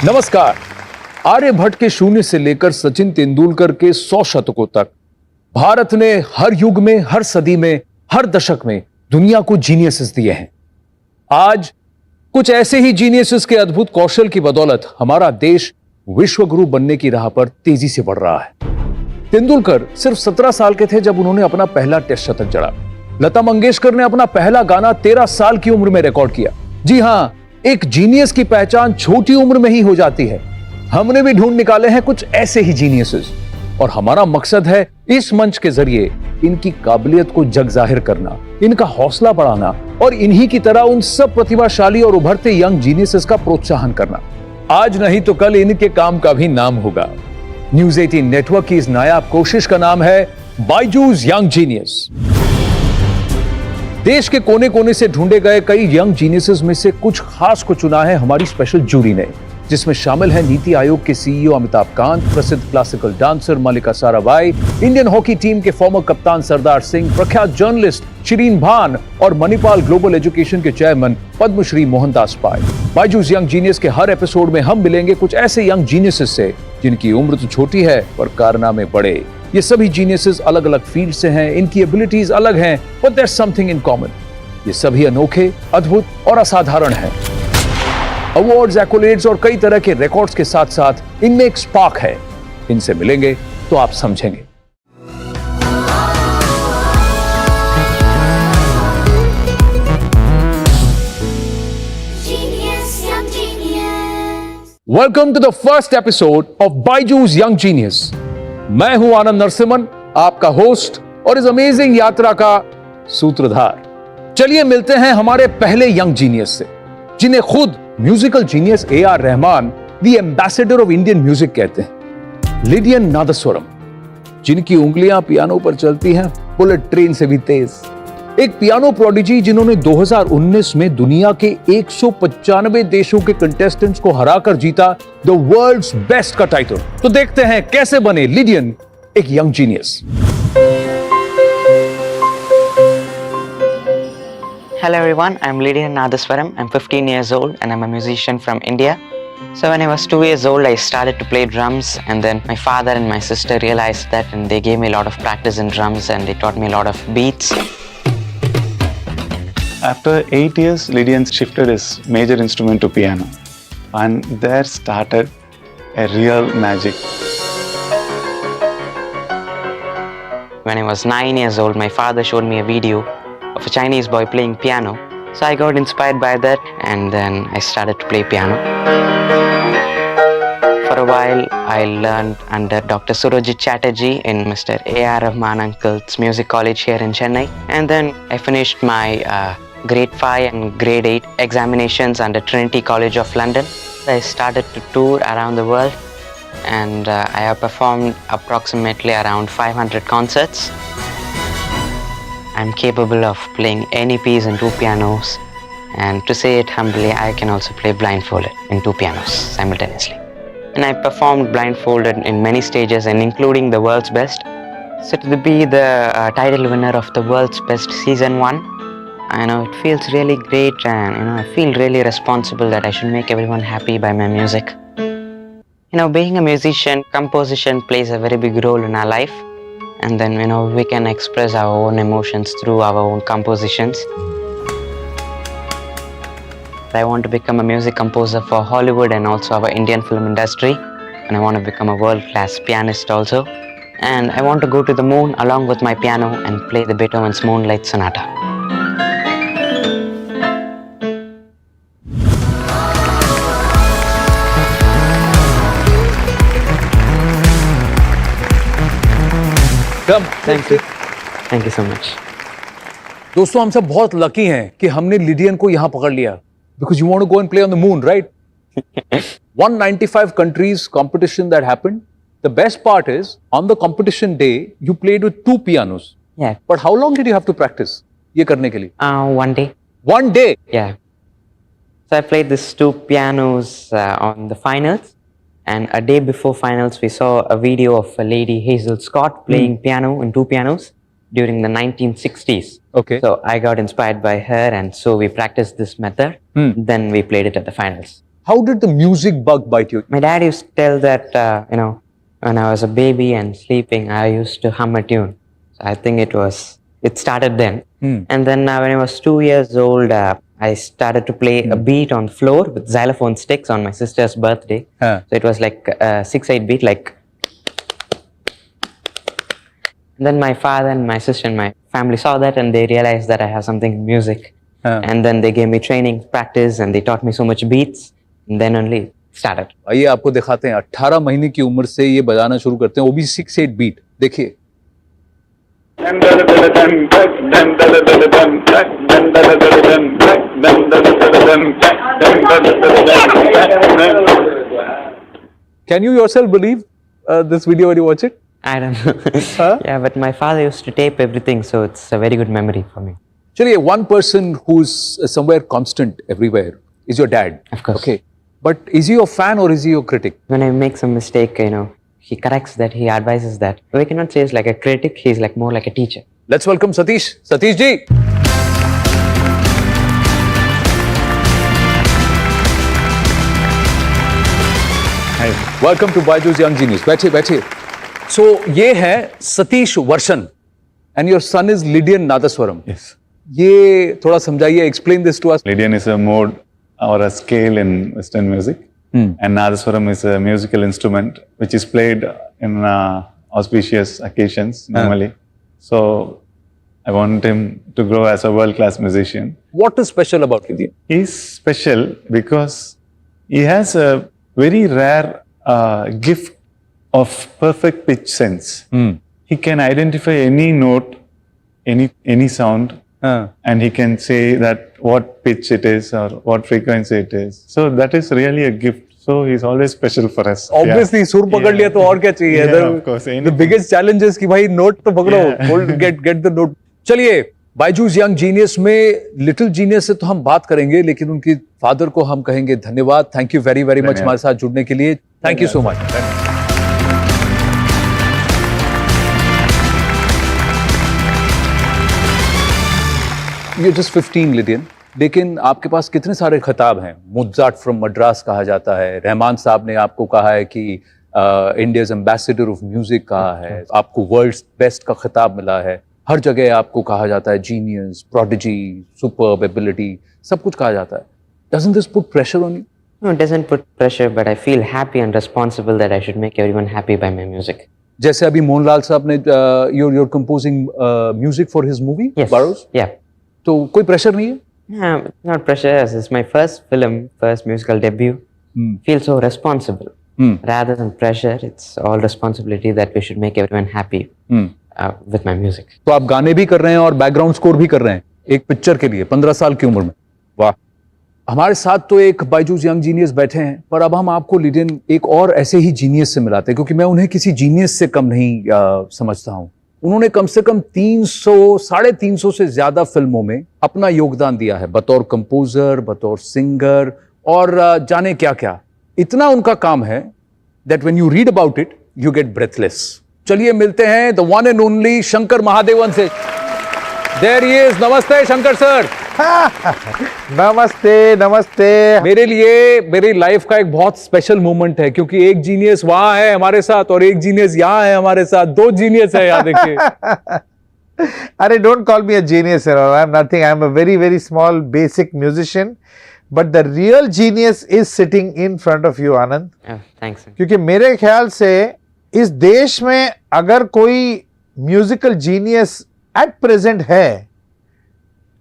नमस्कार। आर्यभट्ट के शून्य से लेकर सचिन तेंदुलकर के 100 शतकों तक भारत ने हर युग में, हर सदी में, हर दशक में दुनिया को जीनियसेस दिए हैं। आज कुछ ऐसे ही जीनियसेस के अद्भुत कौशल की बदौलत हमारा देश विश्व गुरु बनने की राह पर तेजी से बढ़ रहा है। तेंदुलकर सिर्फ 17 साल के थे जब उन्होंने अपना पहला टेस्ट शतक जड़ा। लता मंगेशकर ने अपना पहला गाना 13 साल की उम्र में रिकॉर्ड किया। जी हां, एक जीनियस की पहचान छोटी उम्र में ही हो जाती है। हमने भी ढूंढ निकाले हैं कुछ ऐसे ही जीनियसेस और हमारा मकसद है इस मंच के जरिए इनकी काबिलियत को जग जाहिर करना, इनका हौसला बढ़ाना और इन्हीं की तरह उन सब प्रतिभाशाली और उभरते यंग जीनियसेस का प्रोत्साहन करना। आज नहीं तो कल इनके काम का भी नाम होगा। न्यूज 18 नेटवर्क की इस नायाब कोशिश का नाम है बायजूस यंग जीनियस। देश के कोने कोने से ढूंढे गए कई यंग जीनियसेस में से कुछ खास को चुना है हमारी स्पेशल जूरी ने, जिसमें शामिल है नीति आयोग के सीईओ अमिताभ कांत, प्रसिद्ध क्लासिकल डांसर मल्लिका साराभाई, इंडियन हॉकी टीम के फॉर्मर कप्तान सरदार सिंह, प्रख्यात जर्नलिस्ट शिरीन भान और मणिपाल ग्लोबल एजुकेशन के चेयरमैन पद्मश्री मोहनदास पाई। बायजूस यंग जीनियस के हर एपिसोड में हम मिलेंगे कुछ ऐसे यंग जीनियसेस से जिनकी उम्र तो छोटी है पर कारनामे बड़े। ये सभी जीनियसेस अलग अलग फील्ड से हैं, इनकी एबिलिटीज अलग हैं, but there is something in common. ये सभी अनोखे, अद्भुत और असाधारण हैं। अवार्ड्स, एक्कोलेड्स और कई तरह के रिकॉर्ड्स के साथ साथ इनमें एक स्पार्क है। इनसे मिलेंगे तो आप समझेंगे। Welcome to the first episode of Byju's young genius. मैं हूं आनंद नरसिम्हन, आपका होस्ट और इस अमेजिंग यात्रा का सूत्रधार। चलिए मिलते हैं हमारे पहले यंग जीनियस से, जिन्हें खुद musical genius AR Rahman the ambassador of Indian music कहते हैं। लिडियन नादस्वरम, जिनकी उंगलियां पियानो पर चलती हैं बुलेट ट्रेन से भी तेज। एक पियानो प्रोडिजी जिन्होंने 2019 में दुनिया के 195 देशों के कंटेस्टेंट्स को हराकर जीता द वर्ल्ड्स बेस्ट का टाइटल। तो देखते हैं कैसे बने लिडियन एक young genius. Hello everyone, I'm Lydian Nadaswaram. I'm 15 years old and I'm a musician from India. So when I was 2 years old, I started to play drums, and then my father and my sister realized that and they gave me a lot of practice in drums and they taught me a lot of beats. After 8 years, Lydian shifted his major instrument to piano, and there started a real magic. When I was 9 years old, my father showed me a video of a Chinese boy playing piano. So I got inspired by that, and then I started to play piano. For a while, I learned under Dr. Surojit Chatterjee in Mr. A.R. Rahman Uncle's Music College here in Chennai. And then I finished my grade 5 and grade 8 examinations under Trinity College of London. I started to tour around the world, and I have performed approximately around 500 concerts. I'm capable of playing any piece in 2 pianos, and to say it humbly, I can also play blindfolded in 2 pianos simultaneously. And I performed blindfolded in many stages, and including the World's Best. So to be the title winner of the World's Best Season 1, I know it feels really great, and I feel really responsible that I should make everyone happy by my music. Being a musician, composition plays a very big role in our life. And then, we can express our own emotions through our own compositions. I want to become a music composer for Hollywood and also our Indian film industry. And I want to become a world-class pianist also. And I want to go to the moon along with my piano and play the Beethoven's Moonlight Sonata. Thank you so much. दोस्तों, हम सब बहुत lucky हैं कि हमने Lydian को यहां पकड़ लिया, because you want to go and play on the moon, right? 195 countries competition that happened. The best part is on the competition day you played with 2 pianos. Yeah. But how long did you have to practice ये करने के लिए? 1 day. 1 day? Yeah. So I played these 2 pianos on the finals. And a day before finals, we saw a video of a lady, Hazel Scott, playing piano in 2 pianos during the 1960s. Okay. So I got inspired by her, and so we practiced this method. Then we played it at the finals. How did the music bug bite you? My dad used to tell that, when I was a baby and sleeping, I used to hum a tune. So I think it started then. And then when I was 2 years old, I started to play a beat on the floor with xylophone sticks on my sister's birthday. So it was like a 6/8 beat, like. And then my father and my sister and my family saw that and they realized that I have something in music. And then they gave me training, practice, and they taught me so much beats. And then only it started. आइए आपको दिखाते हैं 18 महीने की उम्र से ये बजाना शुरू करते हैं, वो भी 6/8 बीट. देखिए. Can you yourself believe this video when you watch it? I don't know. Yeah, but my father used to tape everything, so it's a very good memory for me. चलिए, one person who's somewhere constant everywhere is your dad. Of course. Okay. But is he your fan or is he your critic? When I make some mistake, he corrects that, he advises that. We cannot say he's like a critic, he's like more like a teacher. Let's welcome Satish. Satish ji. Hi. Welcome to Byju's Young Genius. बैठिए. So ये है सतीश वर्षन and your son is Lydian Nadaswaram. Yes. ये थोड़ा समझाइए. Explain this to us. Lydian is a mode or a scale in Western music, and Nadaswaram is a musical instrument which is played in auspicious occasions normally. So I want him to grow as a world-class musician. What is special about Lydian? He's special because he has a very rare gift of perfect pitch sense. He can identify any note, any sound, and he can say that what pitch it is or what frequency it is. So that is really a gift. So he's always special for us. Obviously, सुर पकड़ लिया तो और क्या चाहिए? Yeah, of course. The biggest challenge is कि भाई note तो पकड़ो, hold, get the note. चलिए, बायजूस यंग जीनियस में लिटिल जीनियस से तो हम बात करेंगे, लेकिन उनकी फादर को हम कहेंगे धन्यवाद. Thank you very very much हमारे साथ जुड़ने के लिए. Thank you so much. You're just 15, Lydian. लेकिन आपके पास कितने सारे खिताब हैं. मोज़ार्ट फ्रॉम मद्रास कहा जाता है. रहमान साहब ने आपको कहा है कि इंडियाज एम्बेसडर ऑफ म्यूजिक कहा है. आपको वर्ल्ड्स बेस्ट का खिताब मिला है. हर जगह आपको कहा जाता है जीनियस, प्रोडिजी, सुपर्ब एबिलिटी, सब कुछ कहा जाता है. Doesn't this put pressure on you? No, it doesn't put pressure, but I feel happy and responsible that I should make everyone happy by my music. जैसे अभी मोहनलाल साहब ने you're composing music for his movie, Yes. Burrows. Yeah. तो कोई pressure नहीं है? Yeah, not pressure. As it's my first film, first musical debut. Feel so responsible. Rather than pressure, it's all responsibility that we should make everyone happy with my music. तो आप गाने भी कर रहे हैं और बैकग्राउंड स्कोर भी कर रहे हैं एक पिक्चर के लिए 15 साल की उम्र में. वाह. हमारे साथ तो एक बायजूस यंग जीनियस बैठे हैं, पर अब हम आपको लिडियन एक और ऐसे ही जीनियस से मिलाते हैं, क्योंकि मैं उन्हें किसी जीनियस से कम नहीं समझता हूं. उन्होंने कम से कम 300-350 से ज्यादा फिल्मों में अपना योगदान दिया है, बतौर कंपोजर, बतौर सिंगर और जाने क्या क्या. इतना उनका काम है that when you read about it, you get breathless. चलिए मिलते हैं the one and only Shankar Mahadevan से. There he is. नमस्ते शंकर सर. नमस्ते. मेरे लिए मेरी लाइफ का एक बहुत स्पेशल मोमेंट है, क्योंकि एक जीनियस वहां है हमारे साथ और एक जीनियस यहाँ है हमारे साथ. 2 जीनियस है यहाँ देखिए. अरे don't call me a genius, I'm nothing. I'm a very very small basic musician, but the real genius is sitting in front of you, Anand. Oh, thanks. क्योंकि मेरे ख्याल से इस देश में अगर कोई म्यूजिकल जीनियस एट प्रेजेंट है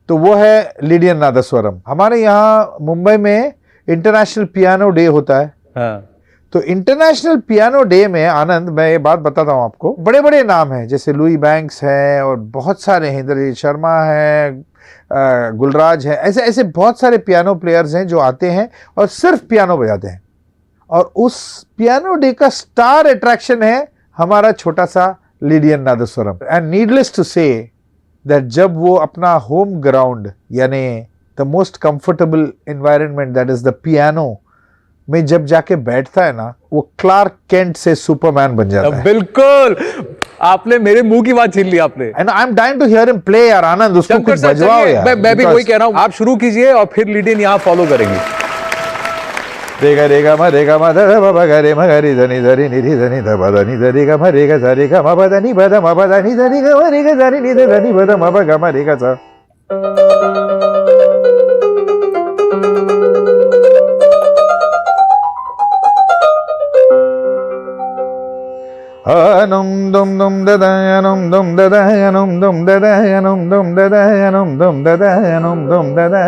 तो वो है लिडियन नादस्वरम. हमारे यहाँ मुंबई में इंटरनेशनल पियानो डे होता है. तो इंटरनेशनल पियानो डे में आनंद, मैं ये बात बताता हूँ आपको, बड़े बड़े नाम हैं, जैसे लुई बैंक्स है और बहुत सारे हैं, इंद्रजीत शर्मा है, गुलराज है, ऐसे ऐसे बहुत सारे पियानो प्लेयर्स हैं जो आते हैं और सिर्फ पियानो बजाते हैं. और उस पियानो डे का स्टार अट्रैक्शन है हमारा छोटा सा Lydian Nadhaswaram. And needless to say that जब वो अपना होम ग्राउंड यानी the most comfortable environment that is the piano में जब जाके बैठता है ना, वो क्लार्क केंट से सुपरमैन बन जाता है. बिल्कुल. आपने मेरे मुंह की बात छीन ली आपने. And I am dying to hear him play यार. आनंद, उसको कुछ बजवाओ यार. मैं भी वही कह रहा हूँ, आप शुरू कीजिए और फिर लिडियन यहाँ फॉलो करेंगे. रे ग रे ग म ध ध ब ग रे म ग रे ध नि ध रि नि रि ध नि ध ब ध नि ध रि ग म रे ग ध रे ग म ब ध नि ब ध म ब ध नि ध रि ग म रे ग ध रि नि ध ध नि ब ध म ब ग म रे ग ध Anum dum dum da da anum dum da da anum dum da da anum dum da da anum dum da da anum dum da da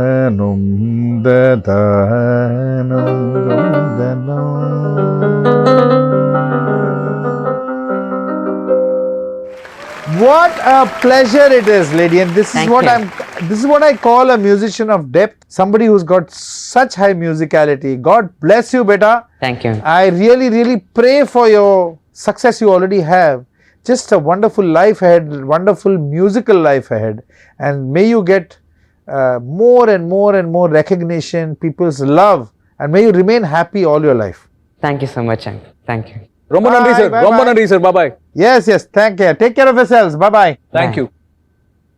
Anum da da anum dum da da. What a pleasure it is, lady, and this Thank is what you. this is what I call a musician of depth, somebody who's got such high musicality. God bless you, beta. Thank you. I really pray for your success you already have. Just a wonderful life ahead, wonderful musical life ahead, and may you get more and more recognition, people's love, and may you remain happy all your life. Thank you so much, uncle. Thank you. Romba Bye, Nandri sir, bye, Romba bye. Nandri sir, bye bye. Yes, take care of yourselves. Bye bye. Thank Bye. you.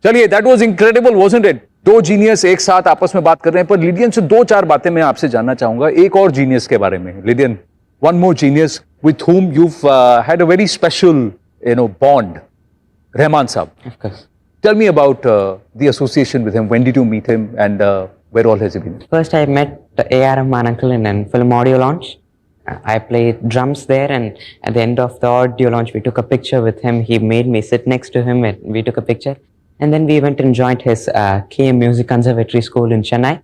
चलिए, that was incredible, wasn't it? दो genius एक साथ आपस में बात कर रहे हैं, पर लिडियन से दो चार बातें मैं आपसे जानना चाहूंगा एक और जीनियस के बारे में. Lydian, one more genius with whom you've had a very special, bond. Rahman Saab. Of course. Tell me about the association with him. When did you meet him, and where all has he been? First, I met A.R. Rahman uncle in a film audio launch. I played drums there, and at the end of the audio launch, we took a picture with him. He made me sit next to him, and we took a picture. And then we went and joined his KM Music Conservatory School in Chennai.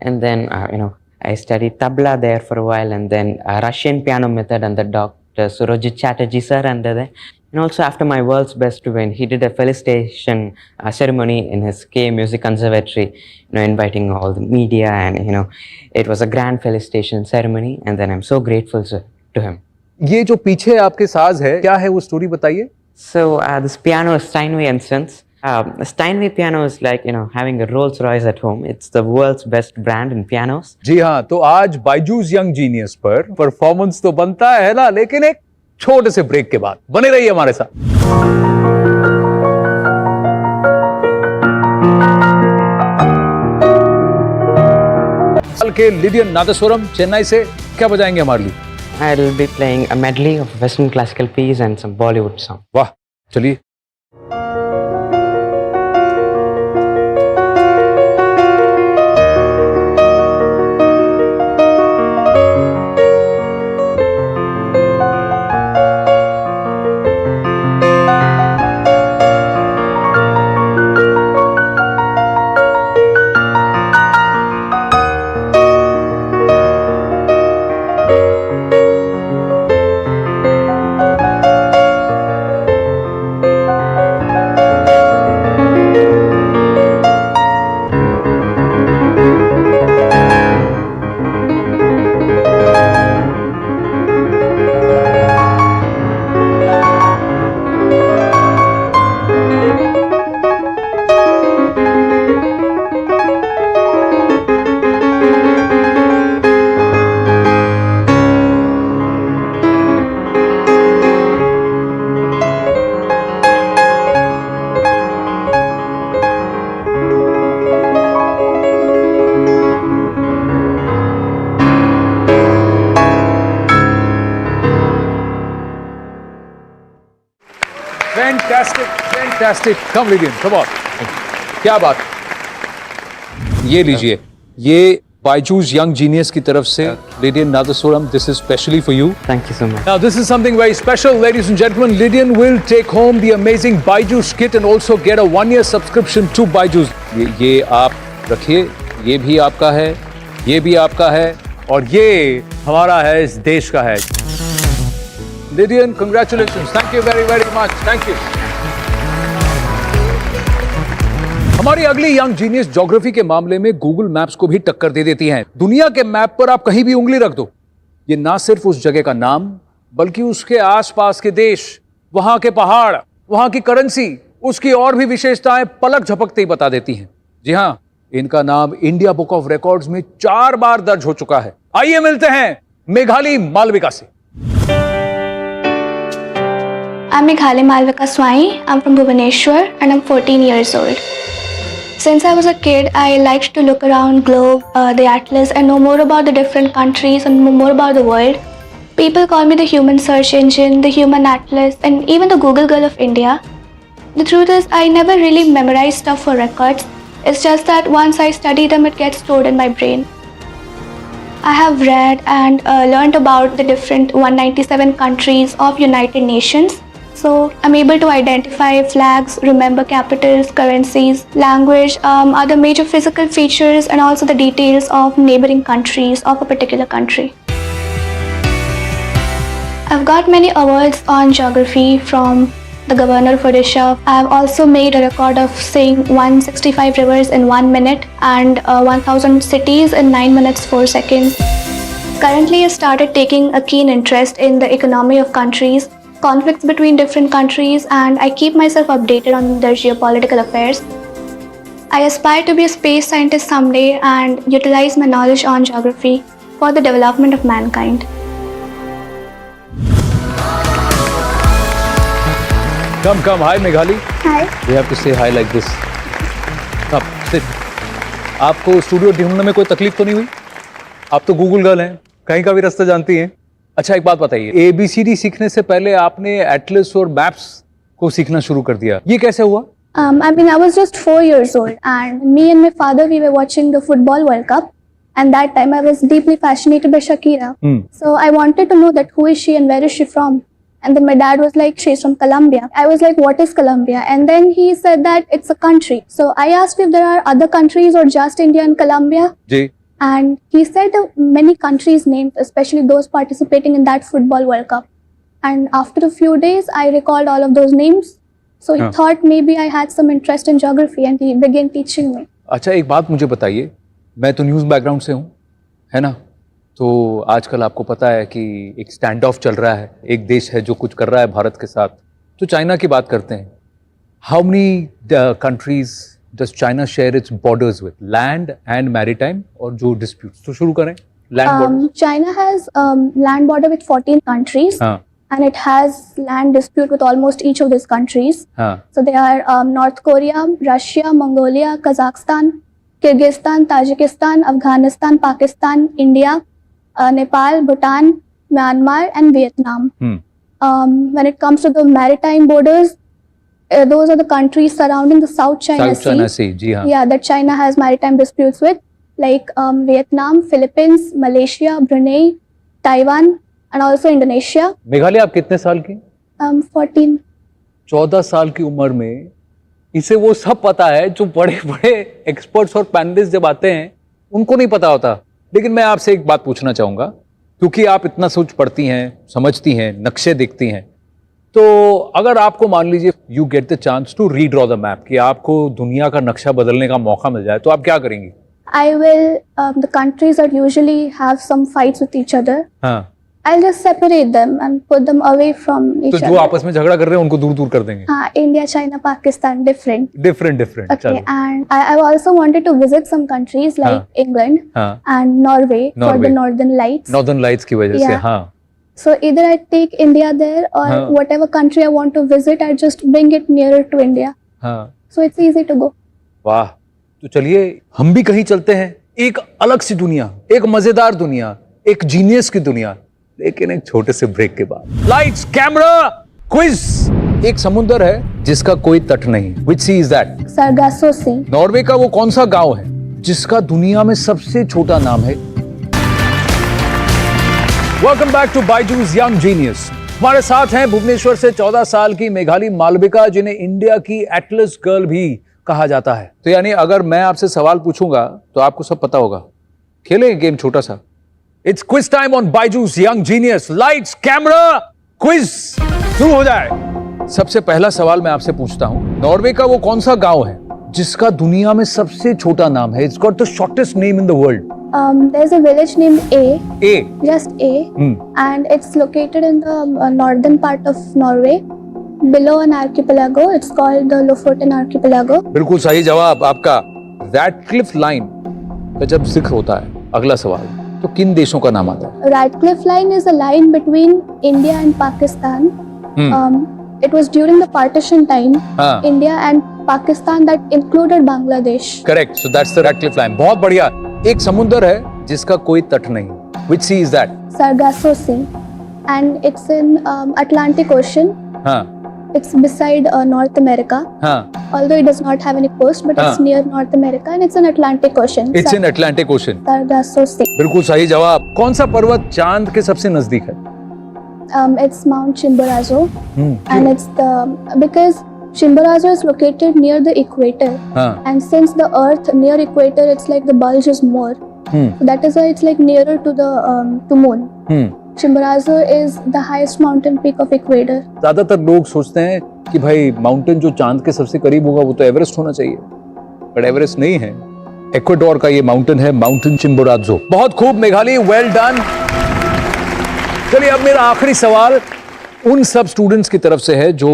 And then, I studied tabla there for a while, and then Russian piano method under Dr. Surojit Chatterjee sir under there. And also after my World's Best win, he did a felicitation ceremony in his KM Music Conservatory, inviting all the media, and it was a grand felicitation ceremony. And then I'm so grateful to him. ये जो पीछे आपके साज है, क्या है वो story बताइए? So this piano is Steinway Instance. Steinway piano is like, having a Rolls Royce at home. It's the world's best brand in pianos. जी हाँ, तो आज बायजूस यंग जीनियस पर परफॉर्मेंस तो बनता है ना, लेकिन एक छोटे से ब्रेक के बाद बने रहिए हमारे साथ. साल के लिडियन नादस्वरम चेन्नई से क्या बजाएंगे हमारे लिए? I'll be playing a medley of Western classical piece and some Bollywood song. वाह, चलिए. Fantastic. Come Lydian, come on. क्या बात? ये लीजिए. ये बायजूस यंग जीनियस की तरफ से Lydian Nadaswaram. This is specially for you. Thank you so much. Now this is something very special, ladies and gentlemen. Lydian will take home the amazing Byju's kit and also get a 1-year subscription to Byju's. ये आप रखिए. ये भी आपका है. ये भी आपका है. और ये हमारा है, इस देश का है. Lydian, congratulations. Thank you very much. Thank you. हमारी अगली यंग जीनियस ज्योग्राफी के मामले में गूगल मैप्स को भी टक्कर दे देती हैं। दुनिया के मैप पर आप कहीं भी उंगली रख दो, ये ना सिर्फ उस जगह का नाम बल्कि उसके आसपास के देश, वहां के पहाड़, वहां की करेंसी, उसकी और भी विशेषताएं पलक झपकते ही बता देती हैं। जी हां, इनका नाम इंडिया बुक ऑफ रिकॉर्ड्स में 4 बार दर्ज हो चुका है। आइए मिलते हैं मेघाली मालविका से। I'm Meghali Malvika Swai. I'm from Bhubaneswar and I'm 14 years old. Since I was a kid, I liked to look around globe, the atlas, and know more about the different countries and more about the world. People call me the human search engine, the human atlas, and even the Google girl of India. The truth is, I never really memorized stuff for records. It's just that once I study them, it gets stored in my brain. I have read and learned about the different 197 countries of United Nations. So I'm able to identify flags, remember capitals, currencies, language, other major physical features, and also the details of neighboring countries of a particular country. I've got many awards on geography from the Governor of Odisha. I've also made a record of saying 165 rivers in 1 minute and 1000 cities in 9 minutes 4 seconds. Currently, I started taking a keen interest in the economy of countries, conflicts between different countries, and I keep myself updated on their geopolitical affairs. I aspire to be a space scientist someday and utilize my knowledge on geography for the development of mankind. Come, hi Meghali. Hi. We have to say hi like this. Come, sit. आपको studio ढूंढने में कोई तकलीफ तो नहीं हुई? आप तो गूगल गर्ल हैं, कहीं का भी रास्ता जानती हैं। अच्छा एक बात बताइए, ABCD सीखने से पहले आपने एटलस और मैप्स को सीखना शुरू कर दिया, ये कैसे हुआ? I was just 4 years old, and me and my father, we were watching the football World Cup, and that time I was deeply fascinated by Shakira. So I wanted to know that who is she and where is she from? And then my dad was like, she's from Colombia. I was like, what is Colombia? And then he said that it's a country. So I asked if there are other countries or just India and Colombia. Ji. And he said many countries names, especially those participating in that football World Cup. And after a few days, I recalled all of those names. So he thought maybe I had some interest in geography, and he began teaching me. अच्छा एक बात मुझे बताइए, मैं तो news background से हूँ, है ना? तो आजकल आपको पता है कि एक स्टैंड ऑफ चल रहा है, एक देश है जो कुछ कर रहा है भारत के साथ, तो चाइना की बात करते हैं। How many countries does China share its borders with, land and maritime, और जो डिस्प्यूट्स, तो शुरू करें land border. China has land border with 14 countries. And it has land dispute with almost each of these countries. So they are North Korea, Russia, Mongolia, Kazakhstan, Kyrgyzstan, Tajikistan, Afghanistan, Pakistan, India, Nepal, Bhutan, Myanmar, and Vietnam. When it comes to the maritime borders, those are the countries surrounding the South China Sea. South China Sea, जी हाँ। Yeah, that China has maritime disputes with, like Vietnam, Philippines, Malaysia, Brunei, Taiwan, and also Indonesia. Meghalaya आप कितने साल की? 14. 14 साल की उम्र में इसे वो सब पता है जो बड़े बड़े एक्सपर्ट्स और पैनलिस्ट जब आते हैं उनको नहीं पता होता। लेकिन मैं आपसे एक बात पूछना चाहूंगा, क्योंकि आप इतना सोच पढ़ती हैं, समझती हैं, नक्शे देखती हैं, तो अगर आपको मान लीजिए you get the chance to redraw the map, कि आपको दुनिया का नक्शा बदलने का मौका मिल जाए, तो आप क्या करेंगी? I will, the countries that usually have some fights with each other, हाँ, I'll just separate them and put them away from each तो other. जो आपस में झगड़ा कर रहे हैं उनको दूर दूर कर देंगे। हाँ, India, China, Pakistan, different. Different Okay, चलो। and I also wanted to visit some countries like England हाँ, and Norway for Norway. the Northern Lights. Northern lights की वजह से। Yeah. हाँ, So either I take India there or हाँ. whatever country I want to visit, I just bring it nearer to India. हाँ, So it's easy to go. वाह। तो चलिए हम भी कहीं चलते हैं, एक अलग सी दुनिया, एक मजेदार दुनिया, एक जीनियस की दुनिया, लेकिन एक छोटे से ब्रेक के बाद। Lights, camera, quiz. एक समुंदर है जिसका कोई तट नहीं। Which sea is that? Sargasso Sea. Norway का वो कौन सा गांव है जिसका दुनिया में सबसे छोटा नाम है? Welcome back to Byju's young genius. हमारे साथ हैं भुवनेश्वर से 14 साल की मेघाली मालविका, जिन्हें इंडिया की एटलस गर्ल भी कहा जाता है। तो यानी अगर मैं आपसे सवाल पूछूंगा तो आपको सब पता होगा। खेलें गेम छोटा सा। It's quiz time on Byju's young genius. Lights, camera, quiz शुरू हो जाए। सबसे पहला सवाल मैं आपसे पूछता हूं, नॉर्वे का वो कौन सा गांव है जिसका दुनिया में सबसे छोटा नाम है. It's got the shortest name in the world. There's a village named A, A. just A, Hmm. and it's located in the northern part of Norway, below an archipelago. It's called the Lofoten archipelago. बिल्कुल सही जवाब आपका. Radcliffe line का जब जिक्र होता है, अगला सवाल, तो किन देशों का नाम आता है? Radcliffe Line is a line between India and Pakistan. It was during the partition time, हाँ. India and Pakistan, that included Bangladesh. Correct. So that's the Radcliffe line. बहुत बढ़िया. एक समुद्र है जिसका कोई तट नहीं. Which sea is that? Sargasso Sea, and it's in Atlantic Ocean. हाँ. It's beside North America. हाँ. Although it does not have any coast, but it's हाँ. near North America, and it's in Atlantic Ocean. It's in Atlantic ocean. Sargasso Sea. बिल्कुल सही जवाब. कौन सा पर्वत चांद के सबसे नजदीक है? It's Mount Chimborazo, क्यों? and it's because Chimborazo is located near the equator, हाँ. and since the Earth near equator, it's like the bulge is more. So that is why it's like nearer to the to moon. Chimborazo is the highest mountain peak of equator. ज्यादातर लोग सोचते हैं कि भाई mountain जो चांद के सबसे करीब होगा वो तो एवरेस्ट होना चाहिए, बट एवरेस्ट नहीं है. इक्वाडोर का ये माउंटेन है, माउंटेन चिम्बोराजो. बहुत खूब मेघाली, वेल डन. चलिए अब मेरा आखिरी सवाल उन सब स्टूडेंट्स की तरफ से है जो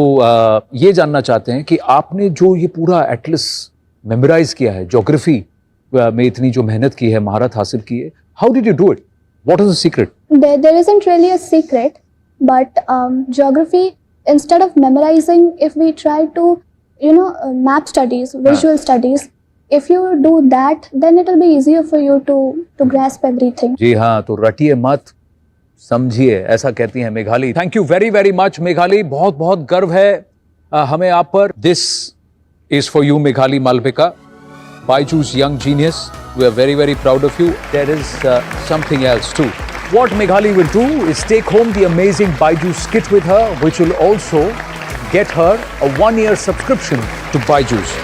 ये जानना चाहते हैं कि आपने जो ये पूरा एटलस मेमोराइज किया है, ज्योग्राफी में इतनी जो मेहनत की है, महारत हासिल की है, how did you do it? What is the secret? There isn't really a secret, but geography, instead of memorizing, if we try to, map studies, visual studies, if you do that, then it will be easier for you to grasp everything. जी हाँ, तो रटिए मत, समझिए, ऐसा कहती हैं Meghali. Thank you very very much Meghali. बहुत बहुत गर्व है हमें आप पर. This is for you Meghali Malvika, Byju's young genius. We are very very proud of you. There is something else too. What Meghali will do is take home the amazing Byju skit with her, which will also get her a 1-year subscription to Byju's.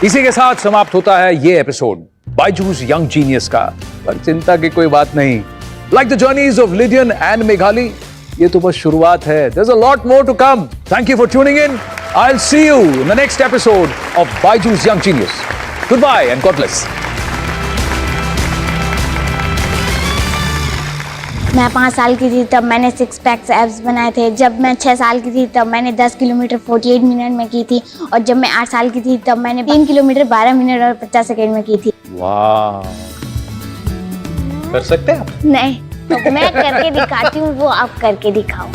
इसी के साथ समाप्त होता है ये episode Byju's Young Genius का. पर चिंता की कोई बात नहीं. Like the journeys of Lydian and Meghali, ये तो बस शुरुआत है. There's a lot more to come. Thank you for tuning in. I'll see you in the next episode of Byju's Young Genius. Goodbye and God bless. मैं 5 साल की थी तब मैंने 6 पैक्स एब्स बनाए थे. जब मैं 6 साल की थी तब मैंने 10 किलोमीटर 48 मिनट में की थी. और जब मैं 8 साल की थी तब मैंने 3 किलोमीटर 12 मिनट और 50 सेकेंड में की थी. वाह, कर सकते हैं आप? नहीं, तो मैं करके दिखाती हूँ, वो आप करके दिखाओ.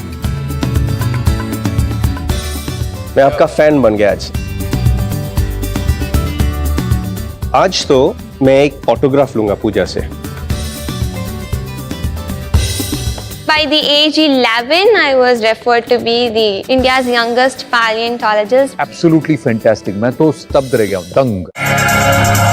मैं आपका फैन बन गया आज तो मैं एक ऑटोग्राफ लूंगा पूजा से. By the age 11, I was referred to be the India's youngest paleontologist. Absolutely fantastic. मैं तो स्तब्ध रह गया हूँ, दंग.